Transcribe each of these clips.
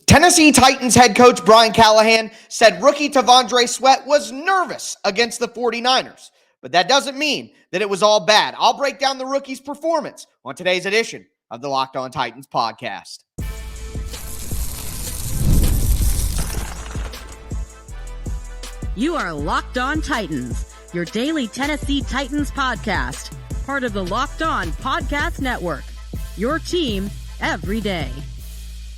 Tennessee Titans head coach Brian Callahan said rookie T'Vondre Sweat was nervous against the 49ers, but that doesn't mean that it was all bad. I'll break down the rookie's performance on today's edition of the Locked On Titans podcast. You are Locked On Titans, your daily Tennessee Titans podcast, part of the Locked On Podcast Network, your team every day.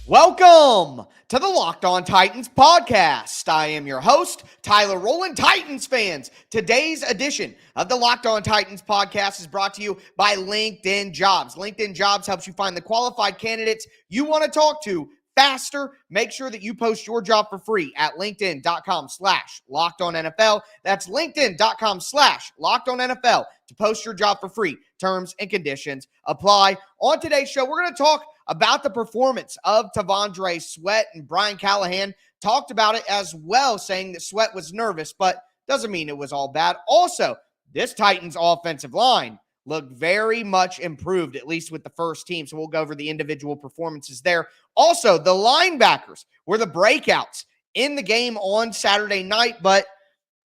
Welcome to the Locked On Titans podcast. I am your host, Tyler Rowland. Titans fans, today's edition of the Locked On Titans podcast is brought to you by LinkedIn Jobs. LinkedIn Jobs helps you find the qualified candidates you want to talk to faster. Make sure that you post your job for free at linkedin.com/LockedOnNFL. That's linkedin.com/LockedOnNFL to post your job for free. Terms and conditions apply. On today's show, we're going to talk about the performance of T'Vondre Sweat, and Brian Callahan talked about it as well, saying that Sweat was nervous, but doesn't mean it was all bad. Also, this Titans offensive line looked very much improved, at least with the first team, so we'll go over the individual performances there. Also, the linebackers were the breakouts in the game on Saturday night, but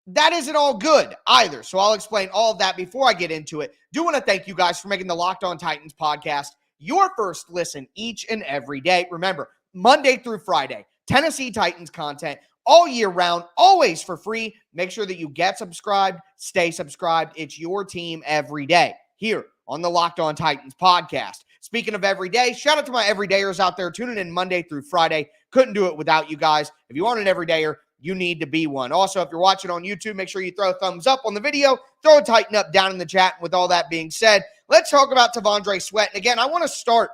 that isn't all good either, so I'll explain all of that before I get into it. Do want to thank you guys for making the Locked On Titans podcast your first listen each and every day. Remember, Monday through Friday, Tennessee Titans content all year round, always for free. Make sure that you get subscribed, stay subscribed. It's your team every day here on the Locked On Titans podcast. Speaking of every day, shout out to my everydayers out there tuning in Monday through Friday. Couldn't do it without you guys. If you aren't an everydayer, you need to be one. Also, if you're watching on YouTube, make sure you throw a thumbs up on the video, throw a Titan up down in the chat. And with all that being said, let's talk about T'Vondre Sweat. And again, I want to start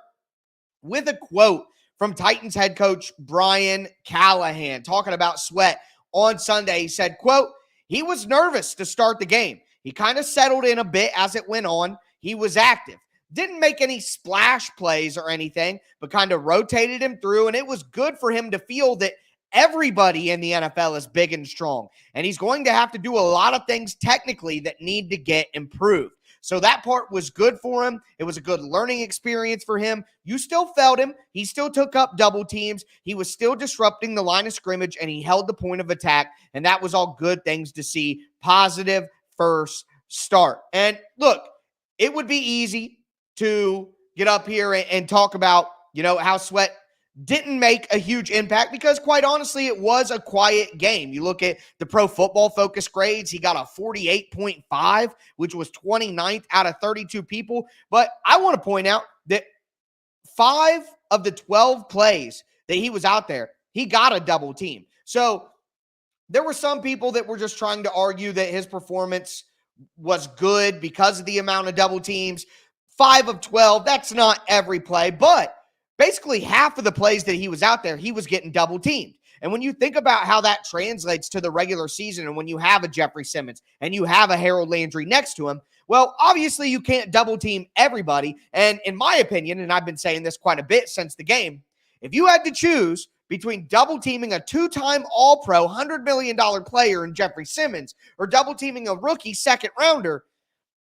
with a quote from Titans head coach Brian Callahan talking about Sweat on Sunday. He said, quote, "He was nervous to start the game. He kind of settled in a bit as it went on. He was active. Didn't make any splash plays or anything, but kind of rotated him through, and it was good for him to feel that everybody in the NFL is big and strong, and he's going to have to do a lot of things technically that need to get improved." So that part was good for him. It was a good learning experience for him. You still felt him. He still took up double teams. He was still disrupting the line of scrimmage, and he held the point of attack, and that was all good things to see. Positive first start. And look, it would be easy to get up here and talk about, how Sweat didn't make a huge impact because, quite honestly, it was a quiet game. You look at the Pro Football Focus grades, he got a 48.5, which was 29th out of 32 people. But I want to point out that 5 of the 12 plays that he was out there, he got a double team. So there were some people that were just trying to argue that his performance was good because of the amount of double teams. 5 of 12, that's not every play, but basically half of the plays that he was out there, he was getting double teamed. And when you think about how that translates to the regular season, and when you have a Jeffrey Simmons and you have a Harold Landry next to him, well, obviously you can't double team everybody. And in my opinion, and I've been saying this quite a bit since the game, if you had to choose between double teaming a 2-time All-Pro $100 million player in Jeffrey Simmons or double teaming a rookie second rounder,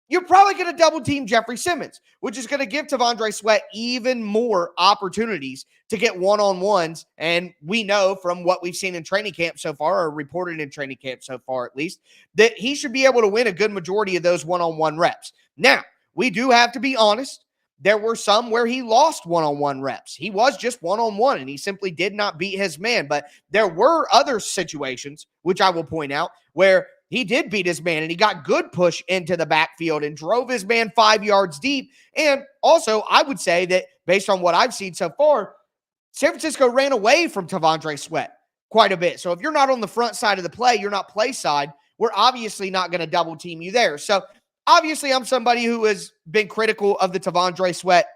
you're probably going to double team Jeffrey Simmons, which is going to give T'Vondre Sweat even more opportunities to get one-on-ones. And we know from what we've seen in training camp so far, or reported in training camp so far at least, that he should be able to win a good majority of those one-on-one reps. Now, we do have to be honest. There were some where he lost one-on-one reps. He was just one-on-one, and he simply did not beat his man. But there were other situations, which I will point out, where he did beat his man, and he got good push into the backfield and drove his man 5 yards deep. And also, I would say that based on what I've seen so far, San Francisco ran away from T'Vondre Sweat quite a bit. So if you're not on the front side of the play, you're not play side, we're obviously not going to double team you there. So obviously, I'm somebody who has been critical of the T'Vondre Sweat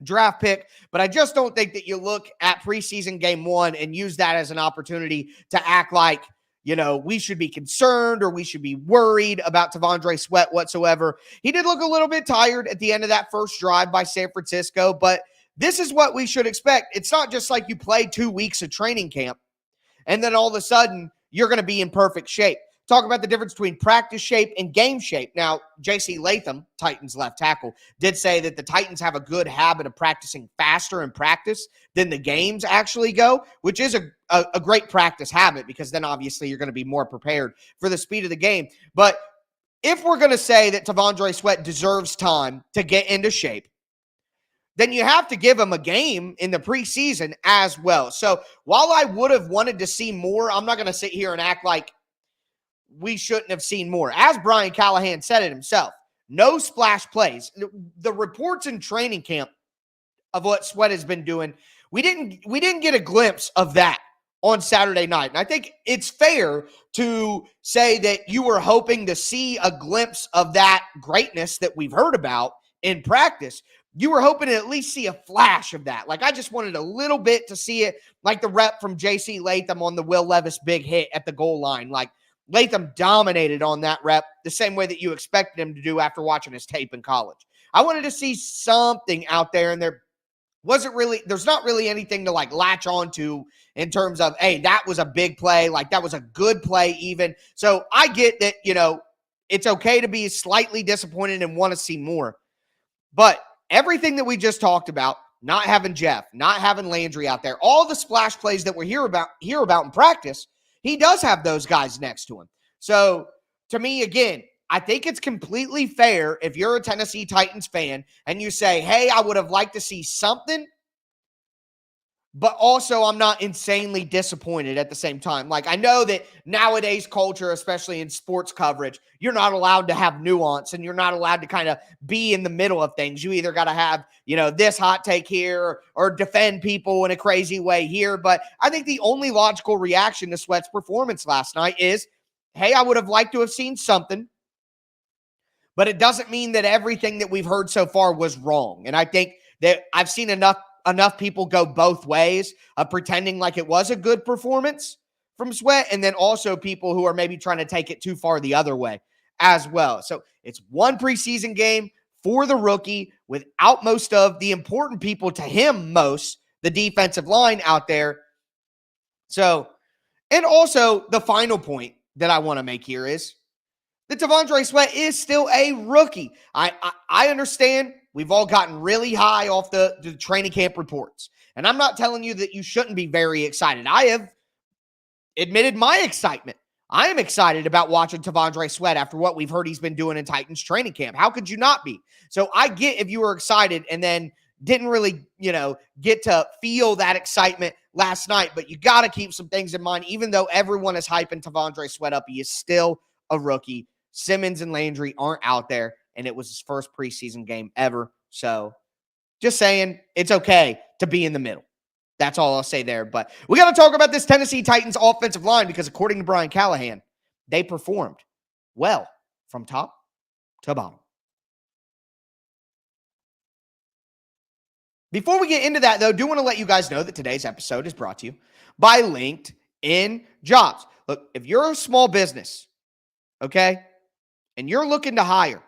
draft pick, but I just don't think that you look at preseason game 1 and use that as an opportunity to act like, we should be concerned or we should be worried about T'Vondre Sweat whatsoever. He did look a little bit tired at the end of that first drive by San Francisco, but this is what we should expect. It's not just like you play 2 weeks of training camp and then all of a sudden you're going to be in perfect shape. talk about the difference between practice shape and game shape. Now, J.C. Latham, Titans left tackle, did say that the Titans have a good habit of practicing faster in practice than the games actually go, which is a great practice habit because then obviously you're going to be more prepared for the speed of the game. But if we're going to say that T'Vondre Sweat deserves time to get into shape, then you have to give him a game in the preseason as well. So while I would have wanted to see more, I'm not going to sit here and act like we shouldn't have seen more. As Brian Callahan said it himself, no splash plays. The reports in training camp of what Sweat has been doing, we didn't get a glimpse of that on Saturday night. And I think it's fair to say that you were hoping to see a glimpse of that greatness that we've heard about in practice. You were hoping to at least see a flash of that. Like, I just wanted a little bit to see it, like the rep from J.C. Latham on the Will Levis big hit at the goal line. Like, Latham dominated on that rep the same way that you expected him to do after watching his tape in college. I wanted to see something out there, and there's not really anything to like latch onto in terms of, hey, that was a big play. Like, that was a good play even. So I get that, it's okay to be slightly disappointed and want to see more. But everything that we just talked about, not having Jeff, not having Landry out there, all the splash plays that we hear about in practice, he does have those guys next to him. So to me, again, I think it's completely fair if you're a Tennessee Titans fan and you say, hey, I would have liked to see something, but also I'm not insanely disappointed at the same time. Like, I know that nowadays culture, especially in sports coverage, you're not allowed to have nuance and you're not allowed to kind of be in the middle of things. You either got to have, this hot take here or defend people in a crazy way here. But I think the only logical reaction to Sweat's performance last night is, hey, I would have liked to have seen something, but it doesn't mean that everything that we've heard so far was wrong. And I think that I've seen enough people go both ways of pretending like it was a good performance from Sweat, and then also people who are maybe trying to take it too far the other way as well. So it's one preseason game for the rookie without most of the important people to him, the defensive line out there. So, and also the final point that I want to make here is that T'Vondre Sweat is still a rookie. I understand we've all gotten really high off the training camp reports. And I'm not telling you that you shouldn't be very excited. I have admitted my excitement. I am excited about watching T'Vondre Sweat after what we've heard he's been doing in Titans training camp. How could you not be? So I get if you were excited and then didn't really, get to feel that excitement last night. But you got to keep some things in mind. Even though everyone is hyping T'Vondre Sweat up, he is still a rookie. Simmons and Landry aren't out there, and it was his first preseason game ever. So just saying, it's okay to be in the middle. That's all I'll say there. But we got to talk about this Tennessee Titans offensive line because according to Brian Callahan, they performed well from top to bottom. Before we get into that, though, I do want to let you guys know that today's episode is brought to you by LinkedIn Jobs. Look, if you're a small business, okay, and you're looking to hire,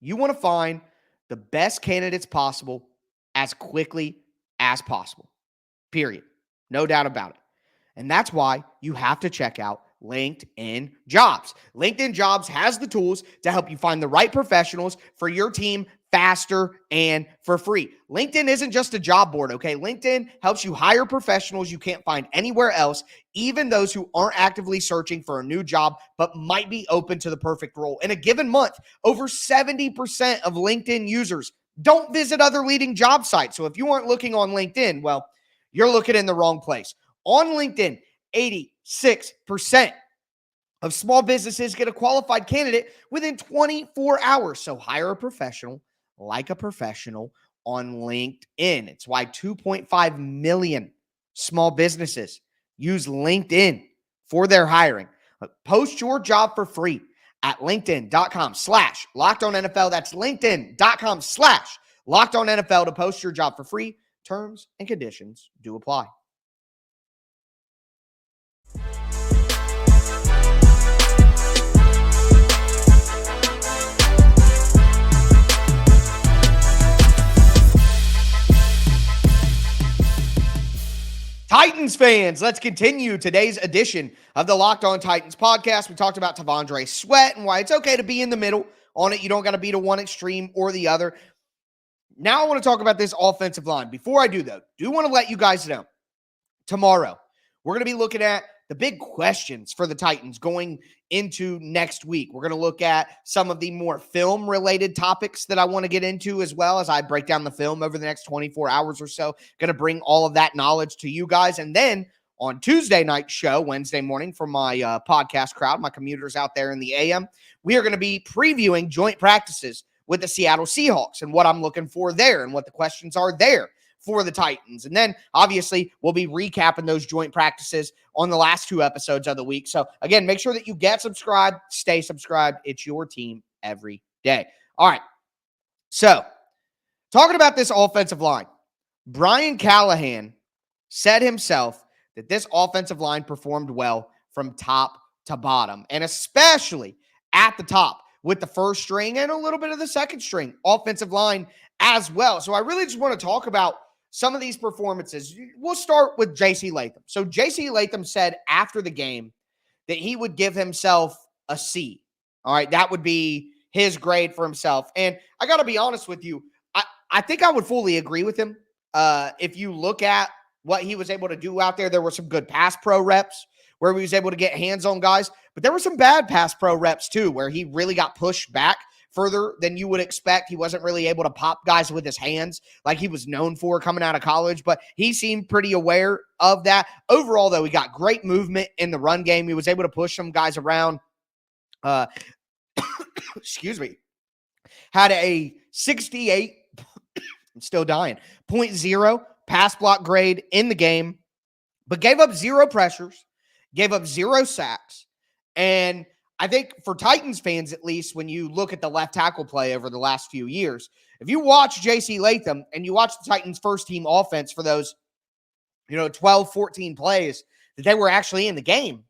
you want to find the best candidates possible as quickly as possible. Period. No doubt about it. And that's why you have to check out LinkedIn Jobs. LinkedIn Jobs has the tools to help you find the right professionals for your team faster and for free. LinkedIn isn't just a job board, okay? LinkedIn helps you hire professionals you can't find anywhere else, even those who aren't actively searching for a new job but might be open to the perfect role. In a given month, over 70% of LinkedIn users don't visit other leading job sites. So if you aren't looking on LinkedIn, well, you're looking in the wrong place. On LinkedIn, 86% of small businesses get a qualified candidate within 24 hours. So hire a professional like a professional on LinkedIn. It's why 2.5 million small businesses use LinkedIn for their hiring. Post your job for free at linkedin.com/LockedOnNFL. That's linkedin.com/LockedOnNFL to post your job for free. Terms and conditions do apply. Titans fans, let's continue today's edition of the Locked On Titans podcast. We talked about T'Vondre Sweat and why it's okay to be in the middle on it. You don't got to be to one extreme or the other. Now I want to talk about this offensive line. Before I do, though, do want to let you guys know, tomorrow, we're going to be looking at the big questions for the Titans going into next week. We're going to look at some of the more film-related topics that I want to get into as well as I break down the film over the next 24 hours or so. Going to bring all of that knowledge to you guys. And then on Tuesday night show, Wednesday morning for my podcast crowd, my commuters out there in the AM, we are going to be previewing joint practices with the Seattle Seahawks and what I'm looking for there and what the questions are there for the Titans. And then, obviously, we'll be recapping those joint practices on the last two episodes of the week. So, again, make sure that you get subscribed, stay subscribed. It's your team every day. All right. So, talking about this offensive line, Brian Callahan said himself that this offensive line performed well from top to bottom, and especially at the top with the first string and a little bit of the second string offensive line as well. So, I really just want to talk about some of these performances. We'll start with J.C. Latham. So J.C. Latham said after the game that he would give himself a C. All right, that would be his grade for himself. And I got to be honest with you, I think I would fully agree with him. If you look at what he was able to do out there were some good pass pro reps where he was able to get hands on guys, but there were some bad pass pro reps too where he really got pushed back further than you would expect. He wasn't really able to pop guys with his hands like he was known for coming out of college, but he seemed pretty aware of that. Overall, though, he got great movement in the run game. He was able to push some guys around. Excuse me. Had a 68, I'm still dying, 0.0 pass block grade in the game, but gave up 0 pressures, gave up 0 sacks, and I think for Titans fans, at least, when you look at the left tackle play over the last few years, if you watch J.C. Latham and you watch the Titans' first-team offense for those, 12, 14 plays that they were actually in the game,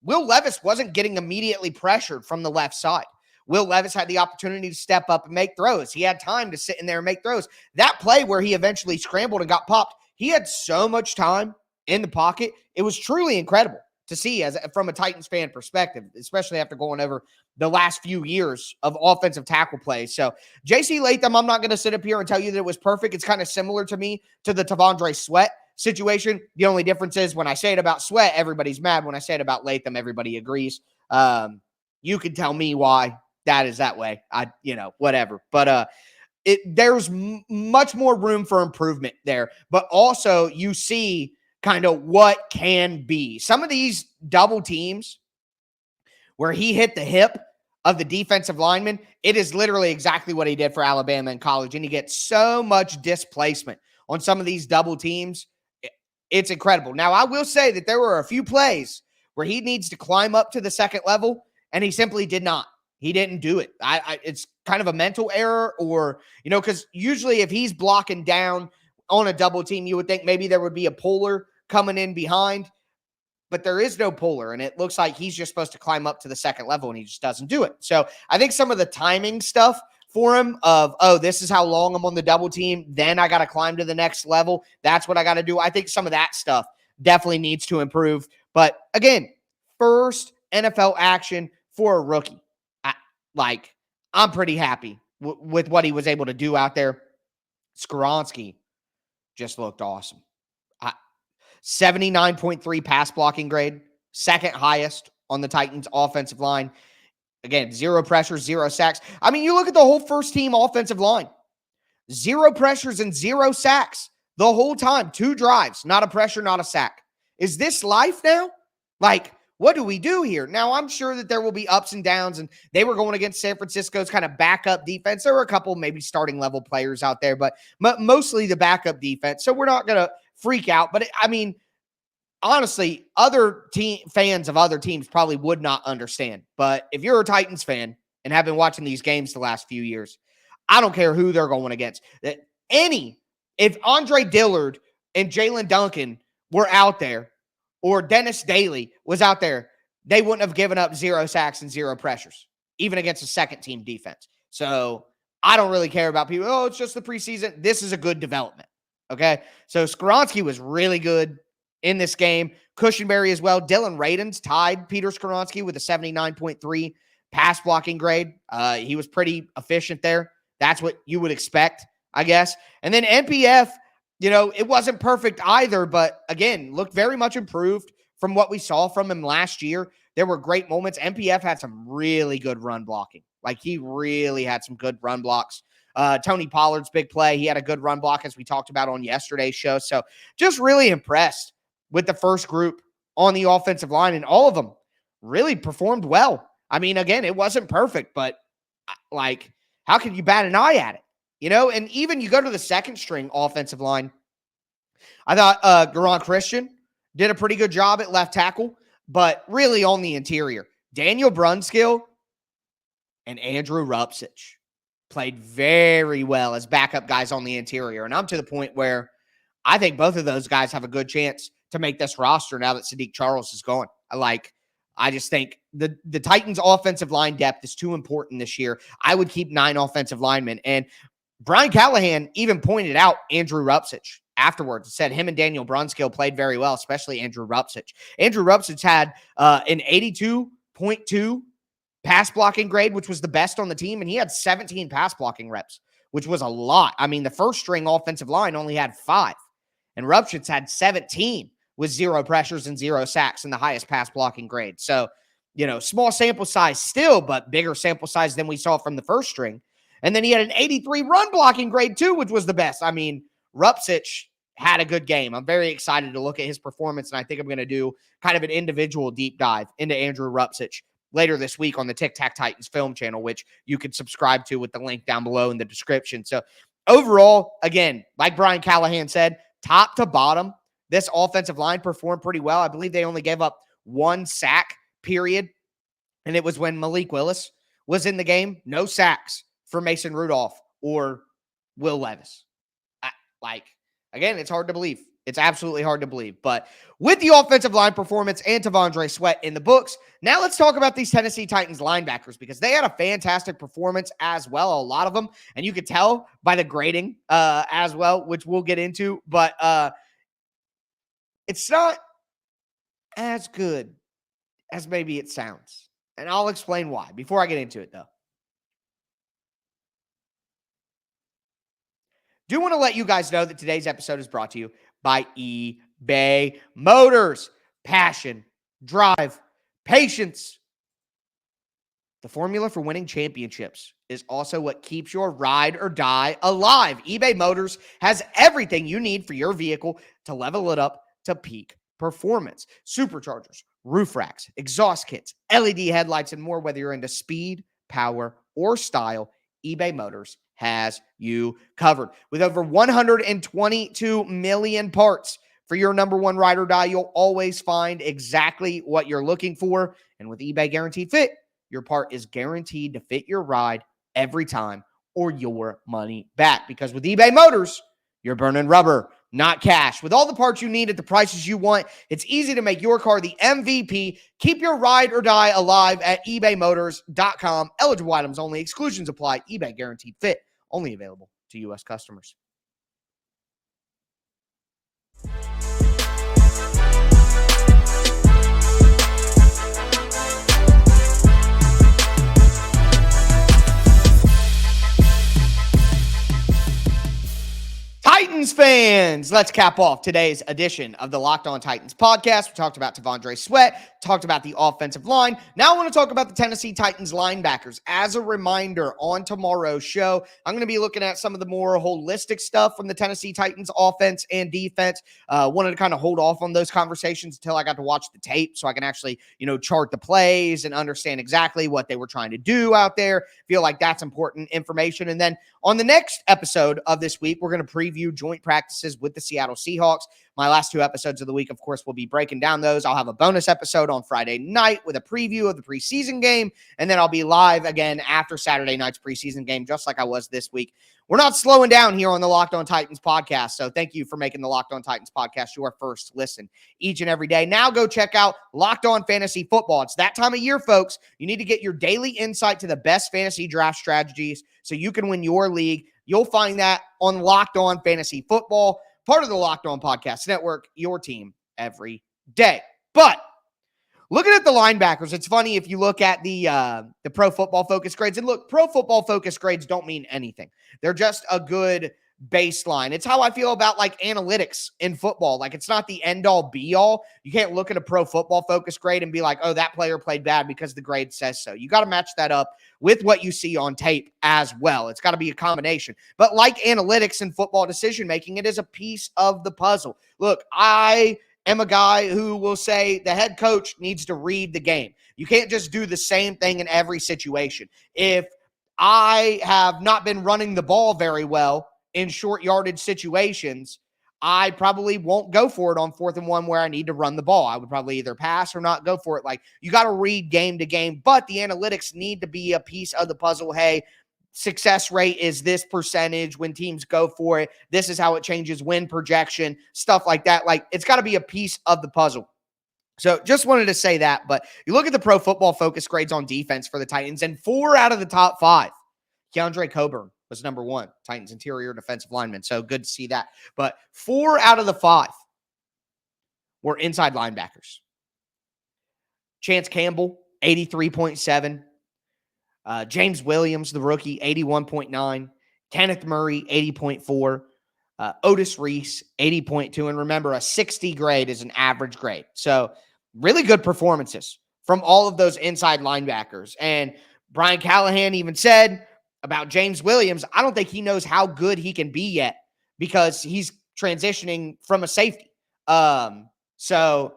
Will Levis wasn't getting immediately pressured from the left side. Will Levis had the opportunity to step up and make throws. He had time to sit in there and make throws. That play where he eventually scrambled and got popped, he had so much time in the pocket. It was truly incredible to see from a Titans fan perspective, especially after going over the last few years of offensive tackle play. So J.C. Latham, I'm not going to sit up here and tell you that it was perfect. It's kind of similar to me to the T'Vondre Sweat situation. The only difference is when I say it about Sweat, everybody's mad. When I say it about Latham, everybody agrees. You can tell me why that is that way. Whatever. But there's much more room for improvement there. But also you see kind of what can be. Some of these double teams where he hit the hip of the defensive lineman, it is literally exactly what he did for Alabama in college. And he gets so much displacement on some of these double teams. It's incredible. Now, I will say that there were a few plays where he needs to climb up to the second level, and he simply did not. He didn't do it. It's kind of a mental error or, because usually if he's blocking down on a double team, you would think maybe there would be a puller coming in behind, but there is no puller, and it looks like he's just supposed to climb up to the second level, and he just doesn't do it. So I think some of the timing stuff for him of, this is how long I'm on the double team, then I got to climb to the next level. That's what I got to do. I think some of that stuff definitely needs to improve. But again, first NFL action for a rookie. I'm pretty happy with what he was able to do out there. Skoronski just looked awesome. 79.3 pass blocking grade, second highest on the Titans offensive line. Again, 0 pressures, 0 sacks. I mean, you look at the whole first team offensive line, 0 pressures and 0 sacks the whole time. 2 drives, not a pressure, not a sack. Is this life now? What do we do here? Now, I'm sure that there will be ups and downs, and they were going against San Francisco's kind of backup defense. There were a couple maybe starting level players out there, but mostly the backup defense. So we're not going to freak out. But honestly, other fans of other teams probably would not understand. But if you're a Titans fan and have been watching these games the last few years, I don't care who they're going against. If Andre Dillard and Jalen Duncan were out there, or Dennis Daly was out there, they wouldn't have given up 0 sacks and 0 pressures, even against a second-team defense. So I don't really care about people. It's just the preseason. This is a good development. Okay. So Skoronski was really good in this game. Cushenberry as well. Dylan Radins tied Peter Skoronski with a 79.3 pass blocking grade. He was pretty efficient there. That's what you would expect, I guess. And then NPF, it wasn't perfect either, but again, looked very much improved from what we saw from him last year. There were great moments. NPF had some really good run blocking. Like, he really had some good run blocks. Tony Pollard's big play, he had a good run block, as we talked about on yesterday's show. So just really impressed with the first group on the offensive line, and all of them really performed well. I mean, again, it wasn't perfect, but like, how can you bat an eye at it? And even you go to the second string offensive line, I thought Garon Christian did a pretty good job at left tackle, but really on the interior, Daniel Brunskill and Andrew Rupsich played very well as backup guys on the interior. And I'm to the point where I think both of those guys have a good chance to make this roster now that Sadiq Charles is gone. I just think the Titans' offensive line depth is too important this year. I would keep 9 offensive linemen. And Brian Callahan even pointed out Andrew Rupsich afterwards, said him and Daniel Brunskill played very well, especially Andrew Rupsich. Andrew Rupsich had an 82.2 pass blocking grade, which was the best on the team, and he had 17 pass blocking reps, which was a lot. I mean, the first string offensive line only had 5, and Rupsich had 17 with 0 pressures and 0 sacks and the highest pass blocking grade. So, small sample size still, but bigger sample size than we saw from the first string. And then he had an 83 run blocking grade too, which was the best. I mean, Rupsich had a good game. I'm very excited to look at his performance, and I think I'm going to do kind of an individual deep dive into Andrew Rupsich later this week on the Tic Tac Titans film channel, which you can subscribe to with the link down below in the description. So overall, again, like Brian Callahan said, top to bottom, this offensive line performed pretty well. I believe they only gave up 1 sack, period, and it was when Malik Willis was in the game. No sacks for Mason Rudolph or Will Levis. Again, it's hard to believe. It's absolutely hard to believe. But with the offensive line performance and T'Vondre Sweat in the books, now let's talk about these Tennessee Titans linebackers, because they had a fantastic performance as well, a lot of them. And you could tell by the grading as well, which we'll get into. But it's not as good as maybe it sounds. And I'll explain why before I get into it, though. Do want to let you guys know that today's episode is brought to you by eBay Motors. Passion, drive, patience. The formula for winning championships is also what keeps your ride or die alive. eBay Motors has everything you need for your vehicle to level it up to peak performance. Superchargers, roof racks, exhaust kits, LED headlights, and more. Whether you're into speed, power, or style, eBay Motors has you covered. With over 122 million parts for your number one ride or die, you'll always find exactly what you're looking for. And with eBay Guaranteed Fit, your part is guaranteed to fit your ride every time or your money back. Because with eBay Motors, you're burning rubber, not cash. With all the parts you need at the prices you want, it's easy to make your car the MVP. Keep your ride or die alive at ebaymotors.com. Eligible items only. Exclusions apply. eBay Guaranteed Fit. Only available to U.S. customers. Titans fans, let's cap off today's edition of the Locked On Titans podcast. We talked about T'Vondre Sweat, talked about the offensive line. Now I want to talk about the Tennessee Titans linebackers. As a reminder, on tomorrow's show, I'm going to be looking at some of the more holistic stuff from the Tennessee Titans offense and defense. Wanted to kind of hold off on those conversations until I got to watch the tape so I can actually, chart the plays and understand exactly what they were trying to do out there. Feel like that's important information. And then on the next episode of this week, we're going to preview joint practices with the Seattle Seahawks. My last 2 episodes of the week, of course, will be breaking down those. I'll have a bonus episode on Friday night with a preview of the preseason game, and then I'll be live again after Saturday night's preseason game, just like I was this week. We're not slowing down here on the Locked On Titans podcast, so thank you for making the Locked On Titans podcast your first listen each and every day. Now go check out Locked On Fantasy Football. It's that time of year, folks. You need to get your daily insight to the best fantasy draft strategies so you can win your league. You'll find that on Locked On Fantasy Football. part of the Locked On Podcast Network, your team every day. But looking at the linebackers, it's funny if you look at the Pro Football Focus grades. And look, Pro Football Focus grades don't mean anything. They're just a good baseline. It's how I feel about like analytics in football. Like it's not the end all be all. You can't look at a Pro Football Focus grade and be like, oh, that player played bad because the grade says so. You got to match that up with what you see on tape as well. It's got to be a combination. But like analytics and football decision making, it is a piece of the puzzle. Look, I am a guy who will say the head coach needs to read the game. You can't just do the same thing in every situation. If I have not been running the ball very well in short yardage situations, I probably won't go for it on 4th and 1 where I need to run the ball. I would probably either pass or not go for it. Like, you got to read game to game, but the analytics need to be a piece of the puzzle. Hey, success rate is this percentage when teams go for it. This is how it changes win projection, stuff like that. Like, it's got to be a piece of the puzzle. So just wanted to say that, but you look at the Pro Football Focus grades on defense for the Titans, and 4 out of the top 5, Keandre Coburn was number 1, Titans interior defensive lineman. So good to see that. But 4 out of the 5 were inside linebackers. Chance Campbell, 83.7. James Williams, the rookie, 81.9. Kenneth Murray, 80.4. Otis Reese, 80.2. And remember, a 60 grade is an average grade. So really good performances from all of those inside linebackers. And Brian Callahan even said about James Williams, I don't think he knows how good he can be yet because he's transitioning from a safety. So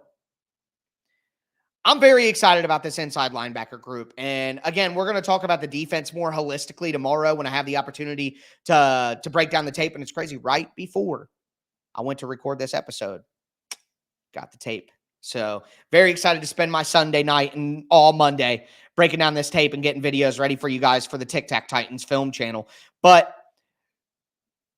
I'm very excited about this inside linebacker group. And again, we're going to talk about the defense more holistically tomorrow when I have the opportunity to break down the tape. And it's crazy. Right before I went to record this episode, got the tape. So very excited to spend my Sunday night and all Monday breaking down this tape and getting videos ready for you guys for the Tic Tac Titans film channel. But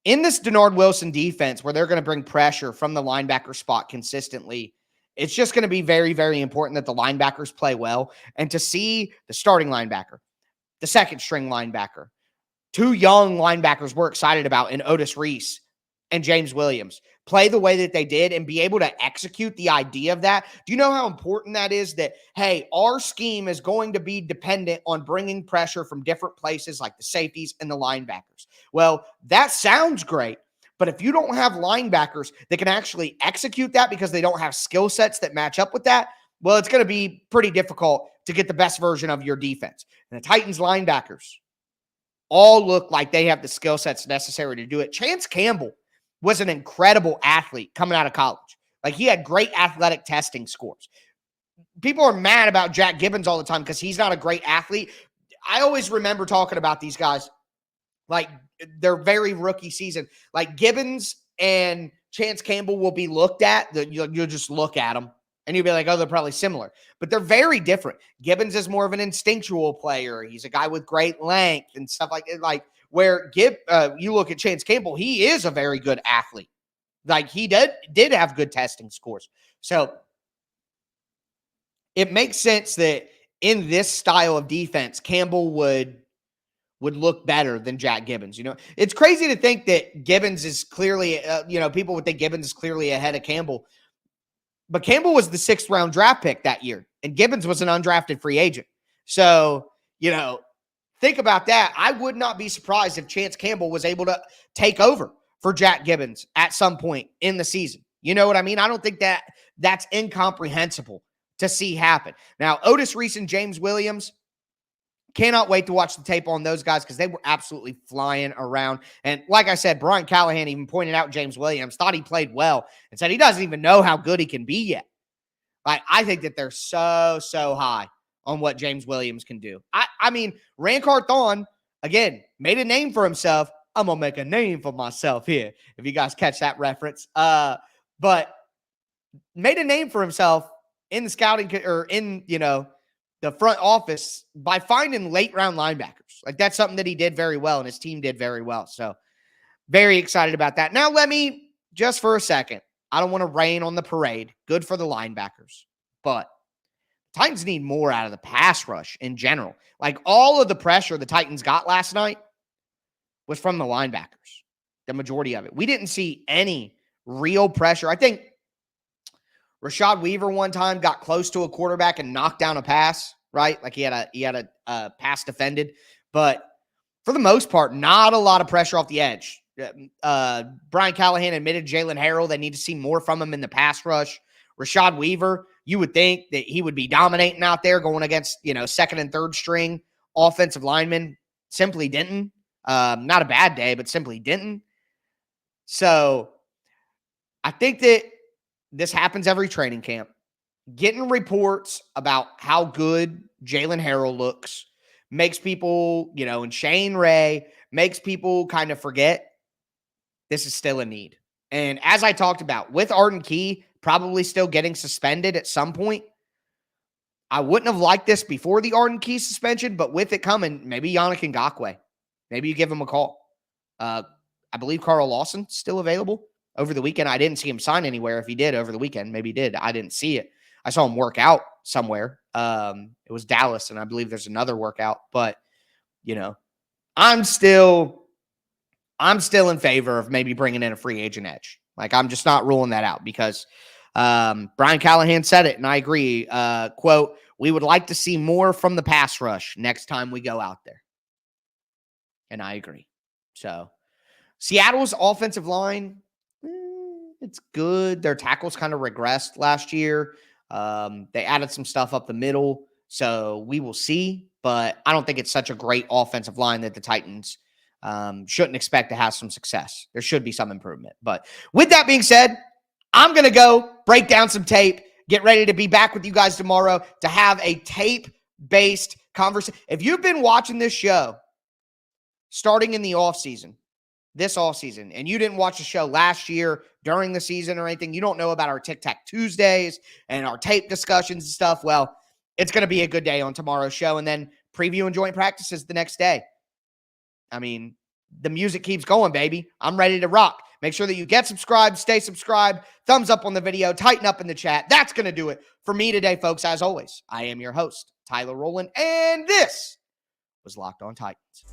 in this Denard Wilson defense, where they're going to bring pressure from the linebacker spot consistently, it's just going to be very, very important that the linebackers play well. And to see the starting linebacker, the second string linebacker, 2 young linebackers we're excited about in Otis Reese and James Williams play the way that they did and be able to execute the idea of that. Do you know how important that is? That, hey, our scheme is going to be dependent on bringing pressure from different places like the safeties and the linebackers. Well, that sounds great. But if you don't have linebackers that can actually execute that because they don't have skill sets that match up with that, well, it's going to be pretty difficult to get the best version of your defense. And the Titans linebackers all look like they have the skill sets necessary to do it. Chance Campbell was an incredible athlete coming out of college. Like, he had great athletic testing scores. People are mad about Jack Gibbons all the time because he's not a great athlete. I always remember talking about these guys like their very rookie season. Like, Gibbons and Chance Campbell will be looked at. You'll just look at them and you'll be like, oh, they're probably similar. But they're very different. Gibbons is more of an instinctual player. He's a guy with great length and stuff like that. Like, where you look at Chance Campbell, he is a very good athlete. Like, he did have good testing scores. So it makes sense that in this style of defense, Campbell would look better than Jack Gibbons. You know, it's crazy to think that Gibbons is clearly, people would think Gibbons is clearly ahead of Campbell. But Campbell was the 6th round draft pick that year, and Gibbons was an undrafted free agent. So, think about that. I would not be surprised if Chance Campbell was able to take over for Jack Gibbons at some point in the season. You know what I mean? I don't think that's incomprehensible to see happen. Now, Otis Reese and James Williams, cannot wait to watch the tape on those guys because they were absolutely flying around. And like I said, Brian Callahan even pointed out James Williams, thought he played well, and said he doesn't even know how good he can be yet. Like, I think that they're so high on what James Williams can do. I mean, Rancard Thon, again, made a name for himself. I'm going to make a name for myself here, if you guys catch that reference. But made a name for himself in the scouting or in, the front office by finding late round linebackers. Like, that's something that he did very well and his team did very well. So very excited about that. Now, let me just for a second, I don't want to rain on the parade. Good for the linebackers, but Titans need more out of the pass rush in general. Like, all of the pressure the Titans got last night was from the linebackers, the majority of it. We didn't see any real pressure. I think Rashad Weaver one time got close to a quarterback and knocked down a pass, right? Like he had a pass defended, but for the most part, not a lot of pressure off the edge. Brian Callahan admitted Jalen Harrell, they need to see more from him in the pass rush. Rashad Weaver, you would think that he would be dominating out there going against, second and third string offensive linemen. Simply didn't. Not a bad day, but simply didn't. So I think that this happens every training camp. Getting reports about how good Jalen Harrell looks makes people, and Shane Ray makes people kind of forget this is still a need. And as I talked about, with Arden Key probably still getting suspended at some point, I wouldn't have liked this before the Arden Key suspension, but with it coming, maybe Yannick Ngakoue. Maybe you give him a call. I believe Carl Lawson's still available over the weekend. I didn't see him sign anywhere. If he did over the weekend, maybe he did. I didn't see it. I saw him work out somewhere. It was Dallas, and I believe there's another workout. But, I'm still in favor of maybe bringing in a free agent edge. Like, I'm just not ruling that out because Brian Callahan said it, and I agree. Quote, "We would like to see more from the pass rush next time we go out there." And I agree. So, Seattle's offensive line, it's good. Their tackles kind of regressed last year. They added some stuff up the middle, so we will see. But I don't think it's such a great offensive line that the Titans shouldn't expect to have some success. There should be some improvement. But with that being said, I'm going to go break down some tape, get ready to be back with you guys tomorrow to have a tape-based conversation. If you've been watching this show starting in the offseason, this offseason, and you didn't watch the show last year during the season or anything, you don't know about our Tic Tac Tuesdays and our tape discussions and stuff, well, it's going to be a good day on tomorrow's show, and then preview and joint practices the next day. I mean, the music keeps going, baby. I'm ready to rock. Make sure that you get subscribed, stay subscribed, thumbs up on the video, tighten up in the chat. That's going to do it for me today, folks. As always, I am your host, Tyler Rowland, and this was Locked On Titans.